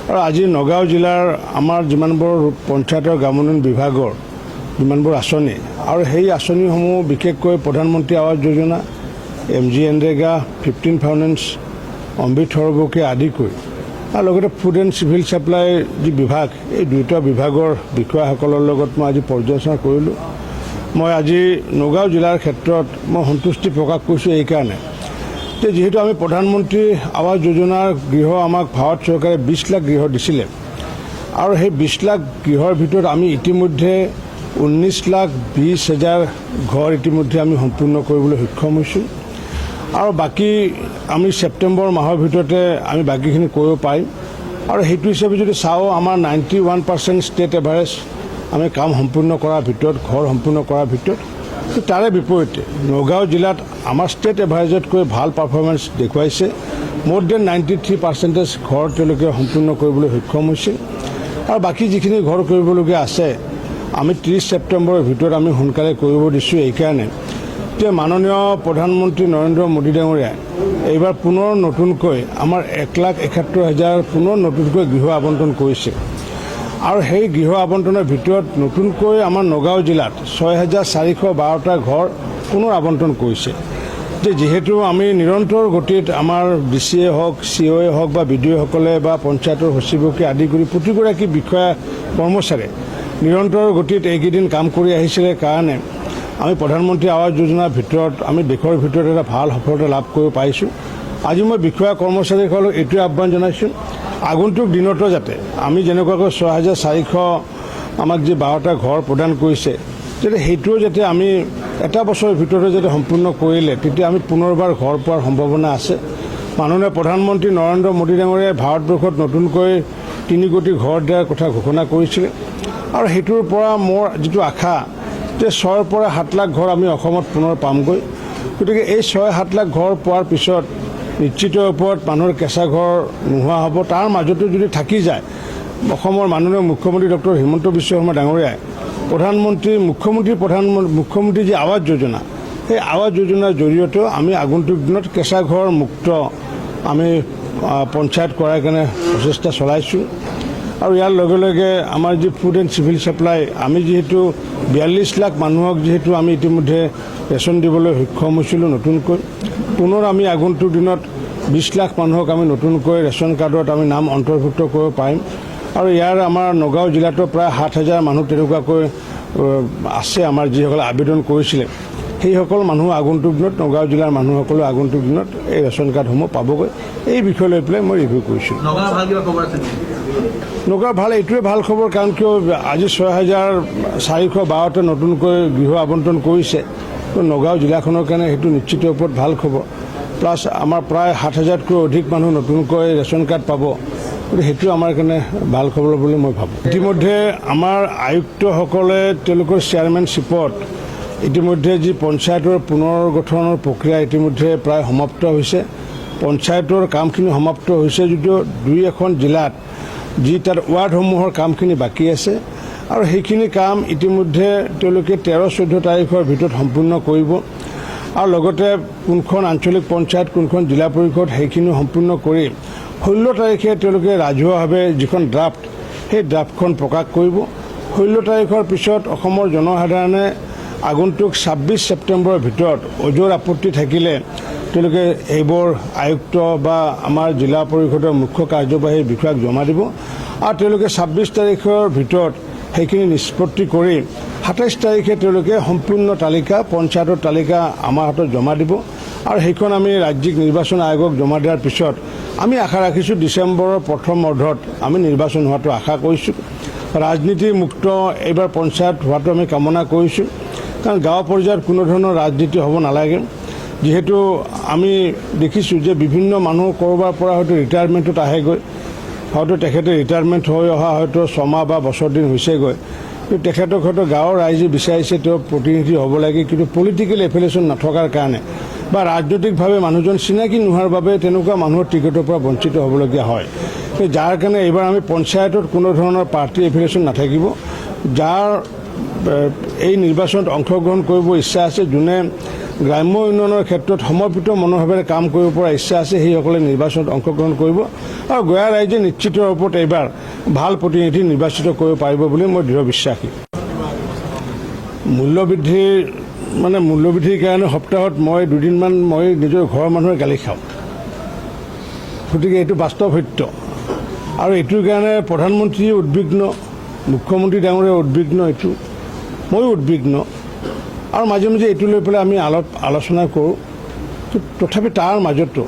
আৰু আজি নগাঁও জিলাৰ আমাৰ যিমানবোৰ পঞ্চায়তৰ গ্ৰামোন্নয়ন বিভাগৰ যিমানবোৰ আঁচনি আৰু সেই আঁচনিসমূহ বিশেষকৈ প্ৰধানমন্ত্ৰী Awas Yojana MG NREGA 15 finance অমৃত সৰবকে আদি কৰি আৰু লগতে ফুড এণ্ড চিভিল ছাপ্লাই যি বিভাগ এই দুয়োটা বিভাগৰ বিষয়াসকলৰ লগত মই আজি পৰ্যালোচনা কৰিলোঁ। মই আজি নগাঁও জিলাৰ ক্ষেত্ৰত মই সন্তুষ্টি প্ৰকাশ কৰিছোঁ এইকাৰণে যে যেহেতু আমি প্ৰধানমন্ত্ৰী আৱাস যোজনাৰ গৃহ আমাক ভাৰত চৰকাৰে 20 লাখ গৃহ দিছিলে আৰু সেই 20 লাখ গৃহৰ ভিতৰত আমি ইতিমধ্যে 19,20,000 ঘৰ ইতিমধ্যে আমি সম্পূৰ্ণ কৰিবলৈ সক্ষম হৈছোঁ আৰু বাকী আমি ছেপ্টেম্বৰ মাহৰ ভিতৰতে আমি বাকীখিনি কৰিব পাৰিম আৰু সেইটো হিচাপে যদি চাওঁ আমাৰ 91% ষ্টেট এভাৰেজ আমি কাম সম্পূৰ্ণ কৰাৰ ভিতৰত ঘৰ সম্পূৰ্ণ কৰাৰ ভিতৰত তাৰে বিপৰীতে নগাঁও জিলাত আমাৰ ষ্টেট এভাৰেজতকৈ ভাল পাৰফৰ্মেঞ্চ দেখুৱাইছে। মোৰ দেন 93% ঘৰ তেওঁলোকে সম্পূৰ্ণ কৰিবলৈ সক্ষম হৈছে আৰু বাকী যিখিনি ঘৰ কৰিবলগীয়া আছে আমি 30 ছেপ্টেম্বৰৰ ভিতৰত আমি সোনকালে কৰিব দিছোঁ এইকাৰণে যে মাননীয় প্ৰধানমন্ত্ৰী নৰেন্দ্ৰ মোদী ডাঙৰীয়াই এইবাৰ পুনৰ নতুনকৈ আমাৰ 1,71,000 পুনৰ নতুনকৈ গৃহ আবণ্টন কৰিছে আৰু সেই গৃহ আবণ্টনৰ ভিতৰত নতুনকৈ আমাৰ নগাঁও জিলাত 6,412টা ঘৰ পুনৰ আবণ্টন কৰিছে। যে যিহেতু আমি নিৰন্তৰ গতিত আমাৰ DCয়ে হওক COয়ে হওক বা BDOসকলে বা পঞ্চায়তৰ সচিবকে আদি কৰি প্ৰতিগৰাকী বিষয়া কৰ্মচাৰীয়ে নিৰন্তৰ গতিত এইকেইদিন কাম কৰি আহিছিলে কাৰণে আমি প্ৰধানমন্ত্ৰী আৱাস যোজনাৰ ভিতৰত আমি দেশৰ ভিতৰত এটা ভাল সফলতা লাভ কৰিব পাৰিছোঁ। আজি মই বিষয়া কৰ্মচাৰীসকলক এইটোৱে আহ্বান জনাইছোঁ আগন্তুক দিনতো যাতে আমি যেনেকুৱাকৈ 6,400 আমাক যি 12টা ঘৰ প্ৰদান কৰিছে যাতে সেইটোও যাতে আমি এটা বছৰৰ ভিতৰতে যাতে সম্পূৰ্ণ কৰিলে তেতিয়া আমি পুনৰবাৰ ঘৰ পোৱাৰ সম্ভাৱনা আছে। মাননীয় প্ৰধানমন্ত্ৰী নৰেন্দ্ৰ মোদী ডাঙৰীয়াই ভাৰতবৰ্ষত নতুনকৈ 3 কোটি ঘৰ দিয়াৰ কথা ঘোষণা কৰিছিলে আৰু সেইটোৰ পৰা মোৰ যিটো আশা যে 6 পৰা 7 লাখ ঘৰ আমি অসমত পুনৰ পামগৈ। গতিকে এই 6-7 লাখ ঘৰ পোৱাৰ পিছত নিশ্চিত ওপৰত মানুহৰ কেঁচা ঘৰ নোহোৱা হ'ব। তাৰ মাজতো যদি থাকি যায় অসমৰ মাননীয় মুখ্যমন্ত্ৰী ডক্টৰ হিমন্ত বিশ্ব শৰ্মা ডাঙৰীয়াই মুখ্যমন্ত্ৰী যি আৱাস যোজনা সেই আৱাস যোজনাৰ জৰিয়তেও আমি আগন্তুক দিনত কেঁচা ঘৰ মুক্ত আমি পঞ্চায়ত কৰাৰ কাৰণে প্ৰচেষ্টা চলাইছোঁ আৰু ইয়াৰ লগে লগে আমাৰ যি ফুড এণ্ড চিভিল ছাপ্লাই আমি যিহেতু 42 লাখ মানুহক যিহেতু আমি ইতিমধ্যে ৰেচন দিবলৈ সক্ষম হৈছিলোঁ নতুনকৈ পুনৰ আমি আগন্তুক দিনত 20 লাখ মানুহক আমি নতুনকৈ ৰেচন কাৰ্ডত আমি নাম অন্তৰ্ভুক্ত কৰিব পাৰিম আৰু ইয়াৰ আমাৰ নগাঁও জিলাতো প্ৰায় 7,000 মানুহ তেনেকুৱাকৈ আছে আমাৰ যিসকলে আবেদন কৰিছিলে সেইসকল মানুহ আগন্তুক দিনত নগাঁও জিলাৰ মানুহসকলে আগন্তুক দিনত এই ৰেচন কাৰ্ডসমূহ পাবগৈ। এই বিষয় লৈ পেলাই মই ৰিভিউ কৰিছোঁ। নগাঁও ভাল এইটোৱে ভাল খবৰ কাৰণ কিয় আজি 6,412টা নতুনকৈ গৃহ আবণ্টন কৰিছে নগাঁও জিলাখনৰ কাৰণে সেইটো নিশ্চিত ওপৰত ভাল খবৰ। প্লাছ আমাৰ প্ৰায় 7,000তকৈ অধিক মানুহ নতুনকৈ ৰেচন কাৰ্ড পাব গতিকে সেইটো আমাৰ কাৰণে ভাল খবৰ বুলি মই ভাবোঁ। ইতিমধ্যে আমাৰ আয়ুক্তসকলে তেওঁলোকৰ চেয়াৰমেনশ্বিপত ইতিমধ্যে যি পঞ্চায়তৰ পুনৰ গঠনৰ প্ৰক্ৰিয়া ইতিমধ্যে প্ৰায় সমাপ্ত হৈছে। পঞ্চায়তৰ কামখিনি সমাপ্ত হৈছে যদিও 2-এখন জিলাত যি তাত ৱাৰ্ডসমূহৰ কামখিনি বাকী আছে আৰু সেইখিনি কাম ইতিমধ্যে তেওঁলোকে 13-14 তাৰিখৰ ভিতৰত সম্পূৰ্ণ কৰিব আৰু লগতে কোনখন আঞ্চলিক পঞ্চায়ত কোনখন জিলা পৰিষদ সেইখিনি সম্পূৰ্ণ কৰি 16 তাৰিখে তেওঁলোকে ৰাজহুৱাভাৱে যিখন ড্ৰাফ্ট সেই ড্ৰাফ্টখন প্ৰকাশ কৰিব। 16 তাৰিখৰ পিছত অসমৰ জনসাধাৰণে আগন্তুক 26 ছেপ্টেম্বৰৰ ভিতৰত অজৰ আপত্তি থাকিলে তেওঁলোকে এইবোৰ আয়ুক্ত বা আমাৰ জিলা পৰিষদৰ মুখ্য কাৰ্যবাহী বিষয়াক জমা দিব আৰু তেওঁলোকে 26 তাৰিখৰ ভিতৰত সেইখিনি নিষ্পত্তি কৰি 27 তাৰিখে তেওঁলোকে সম্পূৰ্ণ তালিকা পঞ্চায়তৰ তালিকা আমাৰ হাতত জমা দিব আৰু সেইখন আমি ৰাজ্যিক নিৰ্বাচন আয়োগক জমা দিয়াৰ পিছত আমি আশা ৰাখিছোঁ ডিচেম্বৰৰ প্ৰথম অৰ্ধত আমি নিৰ্বাচন হোৱাটো আশা কৰিছোঁ। ৰাজনীতি মুক্ত এইবাৰ পঞ্চায়ত হোৱাটো আমি কামনা কৰিছোঁ কাৰণ গাঁও পৰ্যায়ত কোনো ধৰণৰ ৰাজনীতি হ'ব নালাগে। যিহেতু আমি দেখিছোঁ যে বিভিন্ন মানুহ ক'ৰবাৰ পৰা হয়তো ৰিটায়াৰমেণ্টত আহেগৈ হয়তো তেখেতে ৰিটায়াৰমেণ্ট হৈ অহা হয়তো 6 মাহ বা বছৰ দিন হৈছেগৈ কিন্তু তেখেতক হয়তো গাঁৱৰ ৰাইজে বিচাৰিছে তেওঁ প্ৰতিনিধি হ'ব লাগে কিন্তু পলিটিকেল এফিলিয়েশ্যন নথকাৰ কাৰণে বা ৰাজনৈতিকভাৱে মানুহজন চিনাকি নোহোৱাৰ বাবে তেনেকুৱা মানুহৰ টিকটৰ পৰা বঞ্চিত হ'বলগীয়া হয়। যাৰ কাৰণে এইবাৰ আমি পঞ্চায়তত কোনো ধৰণৰ পাৰ্টি এফিলিয়েশ্যন নাথাকিব। যাৰ এই নিৰ্বাচনত অংশগ্ৰহণ কৰিব ইচ্ছা আছে যোনে গ্ৰাম্য উন্নয়নৰ ক্ষেত্ৰত সমৰ্পিত মনোভাৱেৰে কাম কৰিব পৰা ইচ্ছা আছে সেইসকলে নিৰ্বাচনত অংশগ্ৰহণ কৰিব আৰু গঞা ৰাইজে নিশ্চিত ৰূপত এইবাৰ ভাল প্ৰতিনিধি নিৰ্বাচিত কৰিব পাৰিব বুলি মই দৃঢ় বিশ্বাসী। মূল্যবৃদ্ধিৰ কাৰণে সপ্তাহত মই দুদিনমান মই নিজৰ ঘৰৰ মানুহে গালি খাওঁ, গতিকে এইটো বাস্তৱ সত্য আৰু এইটোৰ কাৰণে প্ৰধানমন্ত্ৰী উদ্বিগ্ন, মুখ্যমন্ত্ৰী ডাঙৰীয়া উদ্বিগ্ন, এইটো ময়ো উদ্বিগ্ন আৰু মাজে মাজে এইটো লৈ পেলাই আমি আলোচনা কৰোঁ। তথাপি তাৰ মাজতো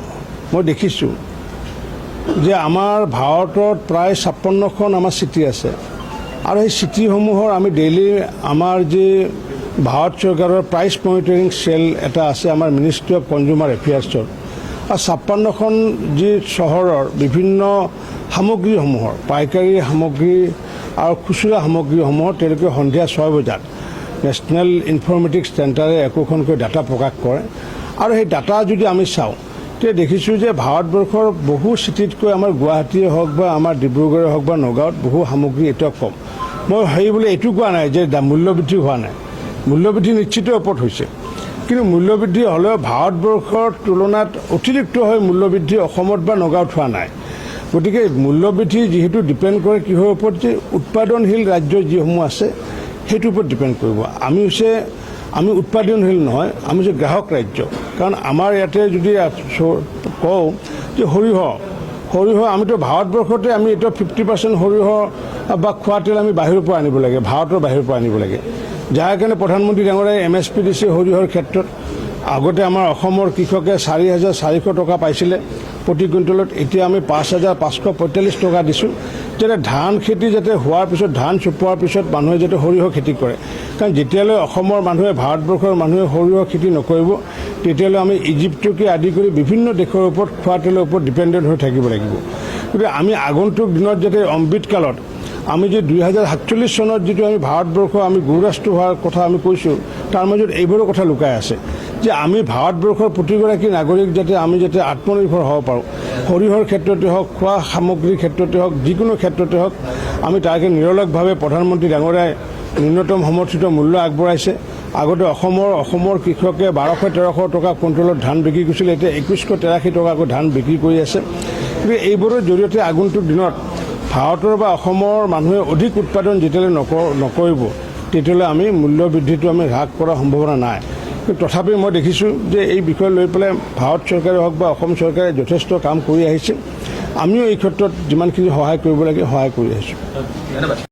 মই দেখিছোঁ যে আমাৰ ভাৰতত প্ৰায় 56খন আমাৰ চিটি আছে আৰু সেই চিটিসমূহৰ আমি ডেইলি আমাৰ যি ভাৰত চৰকাৰৰ প্ৰাইচ মনিটৰিং চেল এটা আছে আমাৰ মিনিষ্ট্ৰী অফ কনজিউমাৰ এফেয়াৰ্ছৰ, আৰু 56খন যি চহৰৰ বিভিন্ন সামগ্ৰীসমূহৰ পাইকাৰী সামগ্ৰী আৰু খুচুৰা সামগ্ৰীসমূহৰ তেওঁলোকে সন্ধিয়া 6 বজাত নেশ্যনেল ইনফৰ্মেটিক্স চেণ্টাৰে একোখনকৈ ডাটা প্ৰকাশ কৰে আৰু সেই ডাটা যদি আমি চাওঁ তেতিয়া দেখিছোঁ যে ভাৰতবৰ্ষৰ বহু চিটিতকৈ আমাৰ গুৱাহাটীয়ে হওক বা আমাৰ ডিব্ৰুগড়ে হওক বা নগাঁৱত বহু সামগ্ৰী এতিয়া কম। মই সেইবুলি এইটো কোৱা নাই যে মূল্যবৃদ্ধি হোৱা নাই, মূল্যবৃদ্ধি নিশ্চিত ওপৰত হৈছে, কিন্তু মূল্যবৃদ্ধি হ'লেও ভাৰতবৰ্ষৰ তুলনাত অতিৰিক্ত হৈ মূল্যবৃদ্ধি অসমত বা নগাঁৱত হোৱা নাই। গতিকে মূল্যবৃদ্ধি যিহেতু ডিপেণ্ড কৰে কিহৰ ওপৰত, যে উৎপাদনশীল ৰাজ্য যিসমূহ আছে সেইটোৰ ওপৰত ডিপেণ্ড কৰিব। আমি উৎপাদনশীল নহয়, আমি হৈছে গ্ৰাহক ৰাজ্য। কাৰণ আমাৰ ইয়াতে যদি কওঁ যে সৰিয়হ আমিতো ভাৰতবৰ্ষতে আমি এতিয়া 50% সৰিয়হ বা খোৱা তেল আমি বাহিৰৰ পৰা আনিব লাগে, ভাৰতৰ বাহিৰৰ পৰা আনিব লাগে, যাৰ কাৰণে প্ৰধানমন্ত্ৰী ডাঙৰীয়াই MSP দিছে সৰিয়হৰ ক্ষেত্ৰত। আগতে আমাৰ অসমৰ কৃষকে 4,400 টকা পাইছিলে প্ৰতি কুইণ্টলত, এতিয়া আমি 5,545 টকা দিছোঁ, যাতে ধান খেতি যাতে হোৱাৰ পিছত ধান চপোৱাৰ পিছত মানুহে যাতে সৰিয়হ খেতি কৰে। কাৰণ যেতিয়ালৈ অসমৰ মানুহে ভাৰতবৰ্ষৰ মানুহে সৰিয়হ খেতি নকৰিব তেতিয়ালৈ আমি ইজিপ্তকে আদি কৰি বিভিন্ন দেশৰ ওপৰত খোৱা তেলৰ ওপৰত ডিপেণ্ডেণ্ট হৈ থাকিব লাগিব। গতিকে আমি আগন্তুক দিনত যাতে অমৃতকালত আমি যে 2047 চনত যিটো আমি ভাৰতবৰ্ষ আমি গৌৰাষ্ট্ৰ হোৱাৰ কথা আমি কৈছোঁ, তাৰ মাজত এইবোৰৰ কথা লুকাই আছে যে আমি ভাৰতবৰ্ষৰ প্ৰতিগৰাকী নাগৰিক যাতে আমি যাতে আত্মনিৰ্ভৰ হ'ব পাৰোঁ, সৰিয়হৰ ক্ষেত্ৰতে হওক, খোৱা সামগ্ৰীৰ ক্ষেত্ৰতে হওক, যিকোনো ক্ষেত্ৰতে হওক, আমি তাকে নিৰলসভাৱে প্ৰধানমন্ত্ৰী ডাঙৰীয়াই ন্যূনতম সমৰ্থিত মূল্য আগবঢ়াইছে। আগতে অসমৰ কৃষকে 1,200-1,300 টকা কুইণ্টলত ধান বিক্ৰী কৰিছিলে, এতিয়া 2,183 টকাকৈ ধান বিক্ৰী কৰি আছে। গতিকে এইবোৰৰ জৰিয়তে আগন্তুক দিনত ভাৰতৰ বা অসমৰ মানুহে অধিক উৎপাদন যেতিয়ালৈ নকৰিব তেতিয়ালৈ আমি মূল্য বৃদ্ধিটো আমি হ্ৰাস কৰাৰ সম্ভাৱনা নাই। কিন্তু তথাপি মই দেখিছোঁ যে এই বিষয় লৈ পেলাই ভাৰত চৰকাৰে হওক বা অসম চৰকাৰে যথেষ্ট কাম কৰি আহিছে। আমিও এই ক্ষেত্ৰত যিমানখিনি সহায় কৰিব লাগে সহায় কৰি আহিছোঁ।